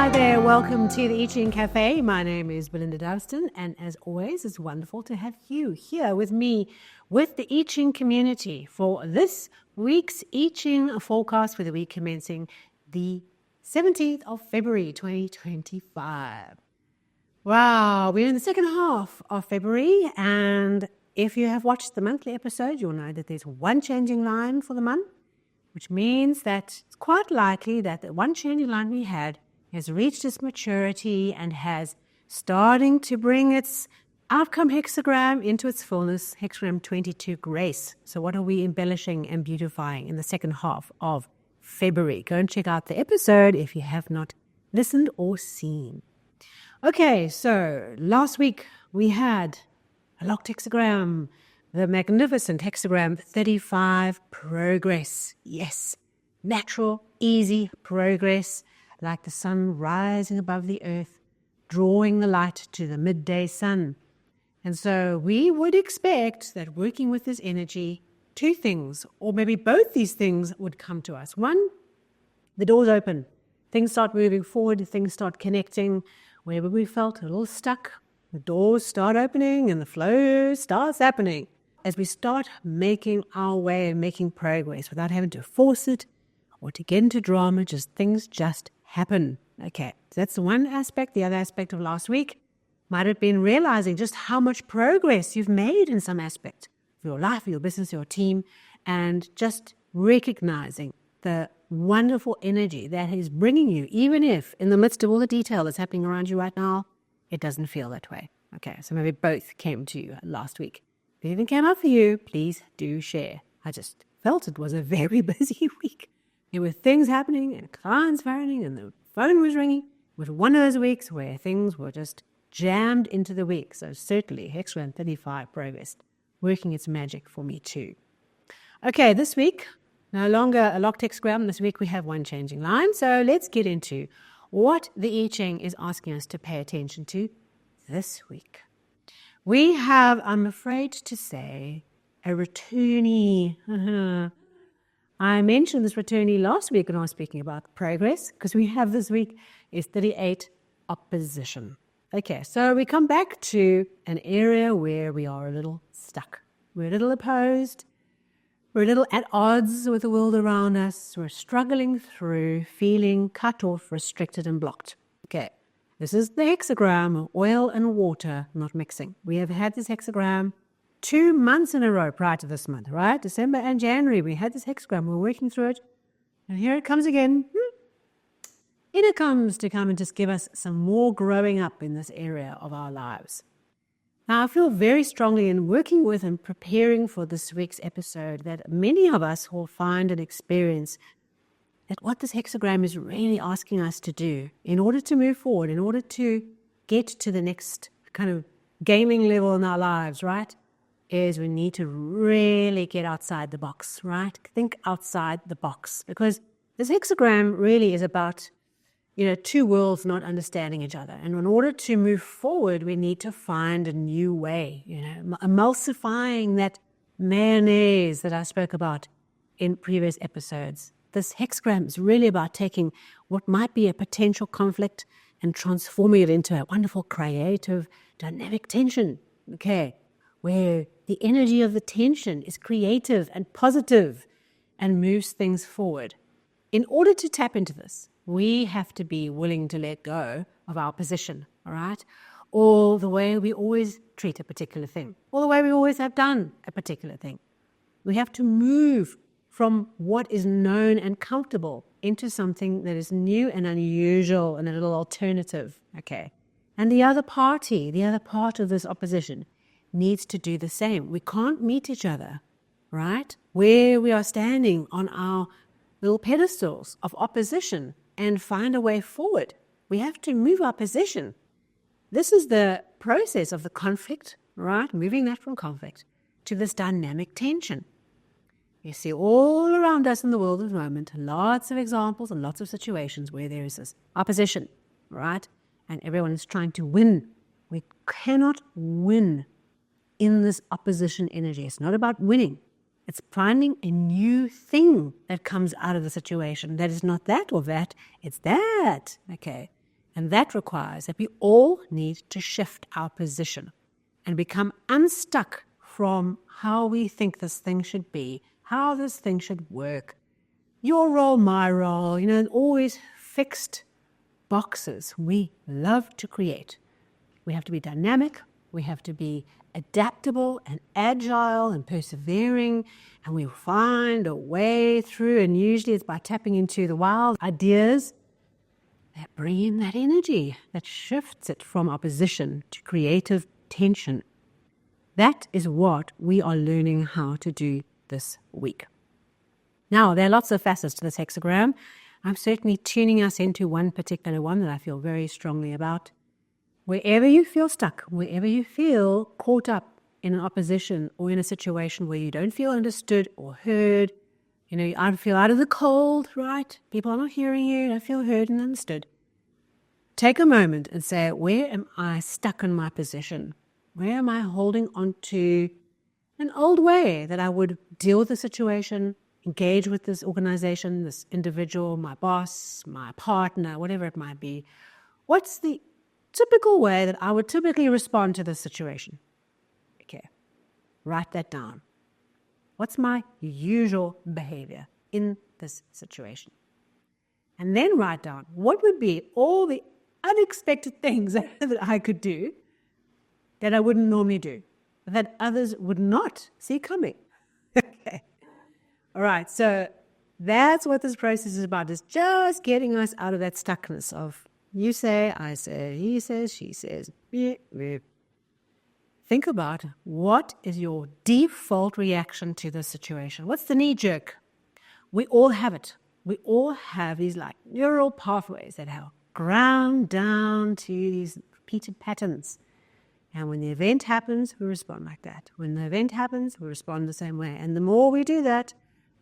Hi there, welcome to the I Ching Cafe. My name is Belinda Dowston, and as always, it's wonderful to have you here with me with the I Ching community for this week's I Ching forecast for the week commencing the 17th of February 2025. Wow, we're in the second half of February, and if you have watched the monthly episode, you'll know that there's one changing line for the month, which means that it's quite likely that the one changing line we had has reached its maturity and has starting to bring its outcome hexagram into its fullness, hexagram 22 grace. So what are we embellishing and beautifying in the second half of February? Go and check out the episode if you have not listened or seen. Okay, so last week we had a locked hexagram, the magnificent hexagram 35 progress. Yes, natural, easy progress, like the sun rising above the earth, drawing the light to the midday sun. And so we would expect that working with this energy, two things, or maybe both these things would come to us. One, the doors open. Things start moving forward, things start connecting. Wherever we felt a little stuck, the doors start opening and the flow starts happening. As we start making our way and making progress without having to force it or to get into drama, things just happen. Okay, so that's the one aspect. The other aspect of last week might have been realizing just how much progress you've made in some aspect of your life, your business, your team, and just recognizing the wonderful energy that is bringing you, even if in the midst of all the detail that's happening around you right now, it doesn't feel that way. Okay, so maybe both came to you last week. If it even came up for you, please do share. I just felt it was a very busy week. There were things happening and clients phoning and the phone was ringing. It was one of those weeks where things were just jammed into the week. So certainly hexagram 35 progress, working its magic for me too. Okay, this week, no longer a locked hexagram. This week we have one changing line. So let's get into what the I Ching is asking us to pay attention to this week. We have, I'm afraid to say, a returnee. I mentioned this returnee last week when I was speaking about progress, because we have this week is 38 opposition. Okay, so we come back to an area where we are a little stuck. We're a little opposed. We're a little at odds with the world around us. We're struggling through, feeling cut off, restricted, and blocked. Okay, this is the hexagram, oil and water not mixing. We have had this hexagram 2 months in a row prior to this month, right? December and January, we had this hexagram. We're working through it. And here it comes again. In it comes to come and just give us some more growing up in this area of our lives. Now, I feel very strongly in working with and preparing for this week's episode that many of us will find and experience that what this hexagram is really asking us to do in order to move forward, in order to get to the next kind of gaming level in our lives, right, is we need to really get outside the box, right? Think outside the box, because this hexagram really is about, two worlds not understanding each other. And in order to move forward, we need to find a new way, emulsifying that mayonnaise that I spoke about in previous episodes. This hexagram is really about taking what might be a potential conflict and transforming it into a wonderful, creative, dynamic tension, okay, where the energy of the tension is creative and positive and moves things forward. In order to tap into this, we have to be willing to let go of our position, all right? Or the way we always treat a particular thing, or the way we always have done a particular thing. We have to move from what is known and comfortable into something that is new and unusual and a little alternative, okay? And the other part of this opposition needs to do the same. We can't meet each other, right, where we are standing on our little pedestals of opposition and find a way forward. We have to move our position. This is the process of the conflict, right, moving that from conflict to this dynamic tension. You see all around us in the world at the moment, lots of examples and lots of situations where there is this opposition, right, and everyone is trying to win. We cannot win in this opposition energy. It's not about winning. It's finding a new thing that comes out of the situation. That is not that or that, it's that. Okay. And that requires that we all need to shift our position and become unstuck from how we think this thing should be, how this thing should work. Your role, my role, always fixed boxes we love to create. We have to be dynamic, we have to be adaptable and agile and persevering, and we find a way through, and usually it's by tapping into the wild ideas that bring in that energy, that shifts it from opposition to creative tension. That is what we are learning how to do this week. Now, there are lots of facets to this hexagram. I'm certainly tuning us into one particular one that I feel very strongly about. Wherever you feel stuck, wherever you feel caught up in an opposition or in a situation where you don't feel understood or heard, you feel out of the cold, right? People are not hearing you, don't feel heard and understood. Take a moment and say, where am I stuck in my position? Where am I holding on to an old way that I would deal with the situation, engage with this organization, this individual, my boss, my partner, whatever it might be? What's the typical way that I would typically respond to this situation? Okay, write that down. What's my usual behavior in this situation? And then write down what would be all the unexpected things that I could do that I wouldn't normally do, that others would not see coming. Okay. All right, so that's what this process is about, is just getting us out of that stuckness of you say, I say, he says, she says. Think about what is your default reaction to this situation. What's the knee jerk? We all have it. We all have these neural pathways that have ground down to these repeated patterns. And when the event happens, we respond like that. When the event happens, we respond the same way. And the more we do that,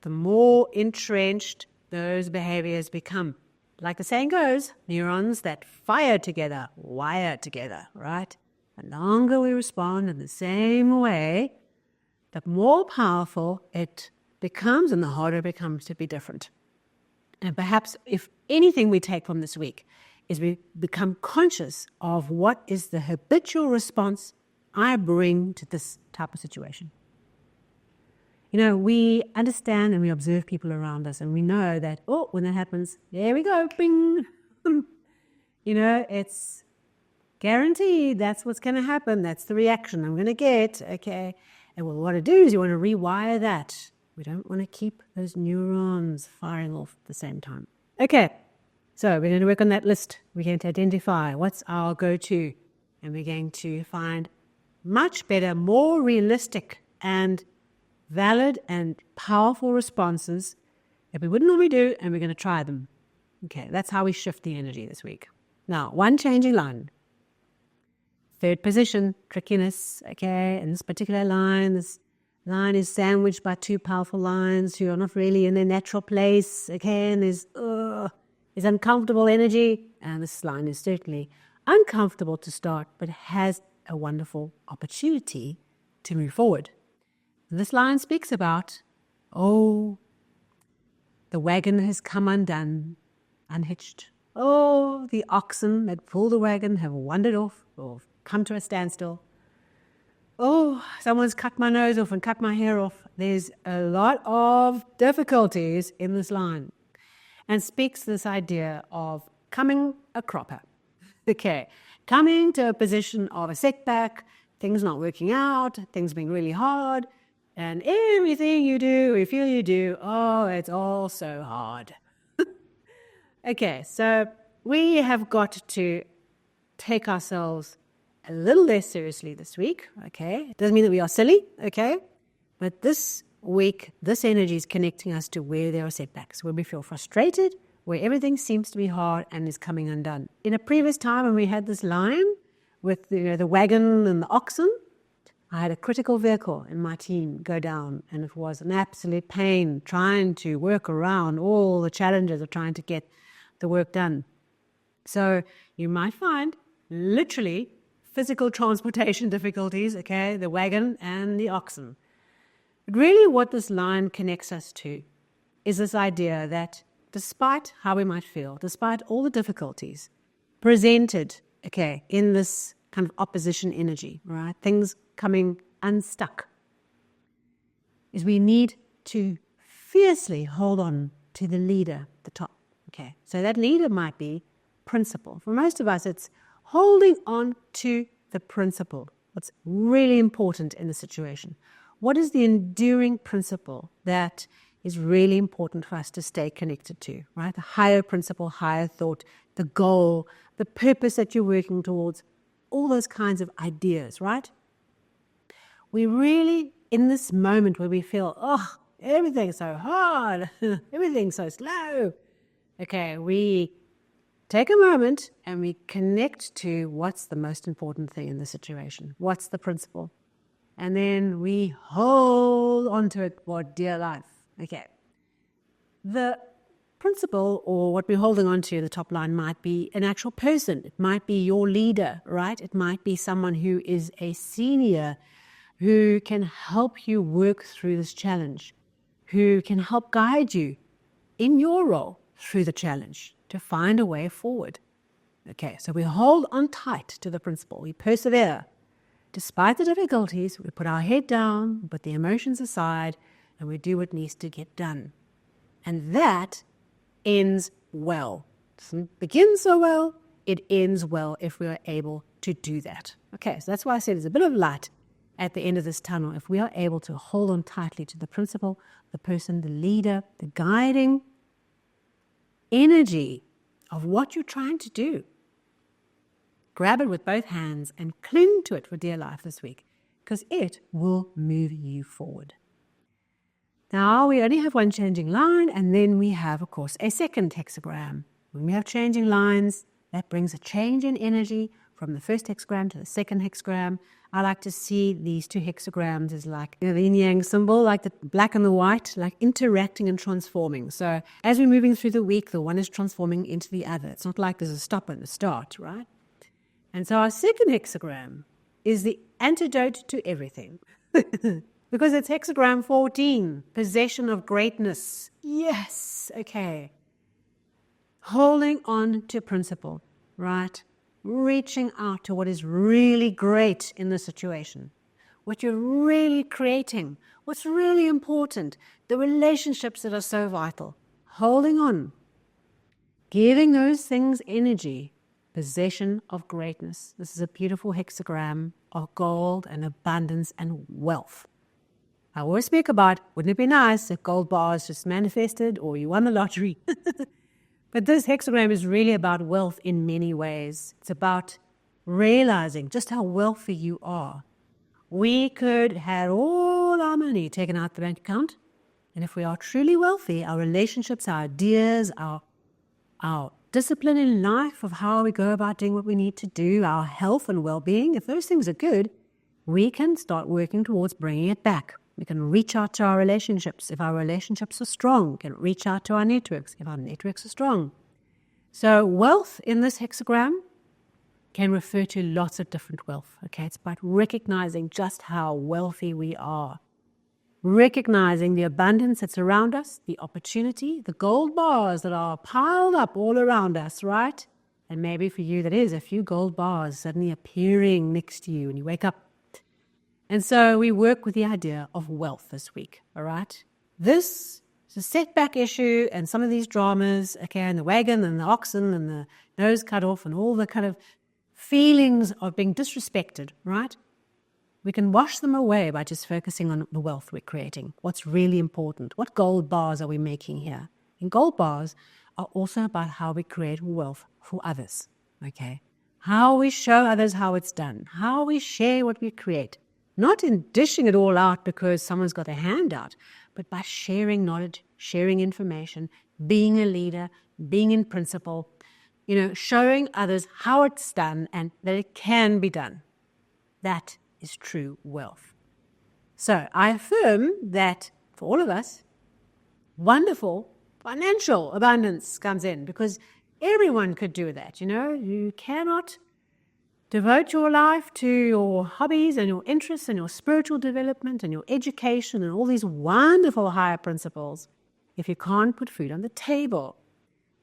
the more entrenched those behaviors become. Like the saying goes, neurons that fire together, wire together, right? The longer we respond in the same way, the more powerful it becomes and the harder it becomes to be different. And perhaps if anything we take from this week is we become conscious of what is the habitual response I bring to this type of situation. We understand and we observe people around us, and we know that, when that happens, there we go, bing. It's guaranteed that's what's going to happen. That's the reaction I'm going to get, okay? And what we want to do is you want to rewire that. We don't want to keep those neurons firing off at the same time. Okay, so we're going to work on that list. We're going to identify what's our go-to, and we're going to find much better, more realistic and valid and powerful responses that we wouldn't normally do, and we're going to try them. Okay, that's how we shift the energy this week. Now, one changing line. Third position, trickiness, okay? In this particular line, this line is sandwiched by two powerful lines who are not really in their natural place, okay? And there's uncomfortable energy, and this line is certainly uncomfortable to start, but has a wonderful opportunity to move forward. This line speaks about, the wagon has come undone, unhitched. The oxen that pull the wagon have wandered off or come to a standstill. Someone's cut my nose off and cut my hair off. There's a lot of difficulties in this line, and speaks this idea of coming a cropper. Okay, coming to a position of a setback, things not working out, things being really hard, and everything you do, or you feel you do, it's all so hard. Okay, so we have got to take ourselves a little less seriously this week, okay? It doesn't mean that we are silly, okay? But this week, this energy is connecting us to where there are setbacks, where we feel frustrated, where everything seems to be hard and is coming undone. In a previous time when we had this line with the wagon and the oxen, I had a critical vehicle in my team go down, and it was an absolute pain trying to work around all the challenges of trying to get the work done. So you might find literally physical transportation difficulties, okay, the wagon and the oxen. But really what this line connects us to is this idea that despite how we might feel, despite all the difficulties, presented, okay, in this kind of opposition energy, right? Things coming unstuck, is we need to fiercely hold on to the leader, the top. Okay, so that leader might be principle. For most of us, it's holding on to the principle. What's really important in the situation? What is the enduring principle that is really important for us to stay connected to, right? The higher principle, higher thought, the goal, the purpose that you're working towards, all those kinds of ideas, right? We really, in this moment where we feel, oh, everything's so hard, everything's so slow, okay, we take a moment and we connect to what's the most important thing in the situation. What's the principle? And then we hold on to it for dear life. Okay. The principle, or what we're holding on to, the top line, might be an actual person. It might be your leader, right? It might be someone who is a senior who can help you work through this challenge, who can help guide you in your role through the challenge to find a way forward. Okay, so we hold on tight to the principle. We persevere. Despite the difficulties, we put our head down, put the emotions aside, and we do what needs to get done. And that ends well. It doesn't begin so well, it ends well if we are able to do that. Okay, so that's why I said there's a bit of light at the end of this tunnel. If we are able to hold on tightly to the principle, the person, the leader, the guiding energy of what you're trying to do, grab it with both hands and cling to it for dear life this week, because it will move you forward. Now, we only have one changing line, and then we have, of course, a second hexagram. When we have changing lines, that brings a change in energy from the first hexagram to the second hexagram. I like to see these two hexagrams as like the yin yang symbol, like the black and the white, like interacting and transforming. So as we're moving through the week, the one is transforming into the other. It's not like there's a stop and a start, right? And so our second hexagram is the antidote to everything. Because it's hexagram 14, possession of greatness. Yes, okay. Holding on to principle, right? Reaching out to what is really great in the situation, what you're really creating, what's really important, the relationships that are so vital. Holding on, giving those things energy, possession of greatness. This is a beautiful hexagram of gold and abundance and wealth. I always speak about, wouldn't it be nice if gold bars just manifested or you won the lottery? But this hexagram is really about wealth in many ways. It's about realizing just how wealthy you are. We could have all our money taken out the bank account, and if we are truly wealthy, our relationships, our ideas, our discipline in life of how we go about doing what we need to do, our health and well-being, if those things are good, we can start working towards bringing it back. We can reach out to our relationships. If our relationships are strong, we can reach out to our networks if our networks are strong. So wealth in this hexagram can refer to lots of different wealth. Okay, it's about recognizing just how wealthy we are. Recognizing the abundance that's around us, the opportunity, the gold bars that are piled up all around us, right? And maybe for you that is a few gold bars suddenly appearing next to you when you wake up. And so we work with the idea of wealth this week, all right? This is a setback issue and some of these dramas, okay, and the wagon and the oxen and the nose cut off and all the kind of feelings of being disrespected, right? We can wash them away by just focusing on the wealth we're creating, what's really important, what gold bars are we making here? And gold bars are also about how we create wealth for others, okay? How we show others how it's done, how we share what we create. Not in dishing it all out because someone's got a handout, but by sharing knowledge, sharing information, being a leader, being in principle, showing others how it's done and that it can be done. That is true wealth. So I affirm that for all of us, wonderful financial abundance comes in because everyone could do that. You cannot devote your life to your hobbies and your interests and your spiritual development and your education and all these wonderful higher principles if you can't put food on the table.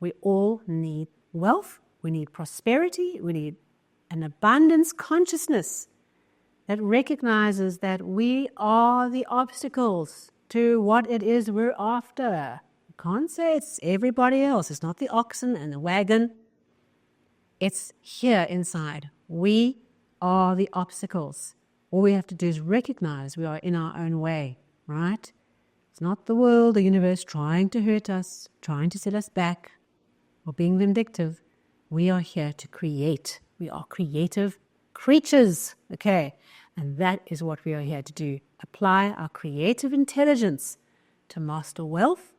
We all need wealth. We need prosperity. We need an abundance consciousness that recognizes that we are the obstacles to what it is we're after. You can't say it's everybody else. It's not the oxen and the wagon. It's here inside. We are the obstacles. All we have to do is recognize we are in our own way, right? It's not the world, the universe trying to hurt us, trying to set us back, or being vindictive. We are here to create. We are creative creatures, okay? And that is what we are here to do. Apply our creative intelligence to master wealth,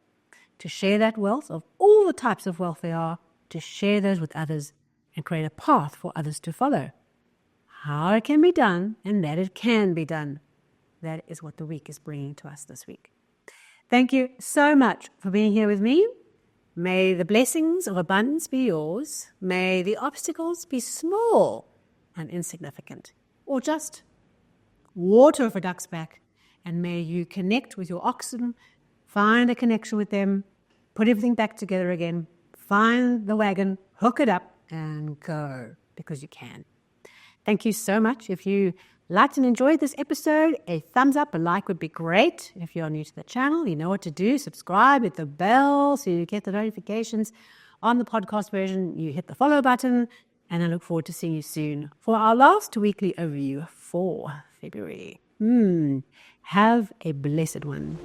to share that wealth of all the types of wealth there are, to share those with others and create a path for others to follow. How it can be done and that it can be done. That is what the week is bringing to us this week. Thank you so much for being here with me. May the blessings of abundance be yours. May the obstacles be small and insignificant, or just water for duck's back. And may you connect with your oxen, find a connection with them, put everything back together again, find the wagon, hook it up, and go, because you can. Thank you so much. If you liked and enjoyed this episode, a thumbs up, a like would be great. If you're new to the channel, you know what to do. Subscribe, hit the bell so you get the notifications. On the podcast version, you hit the follow button, and I look forward to seeing you soon for our last weekly overview for February. Have a blessed one.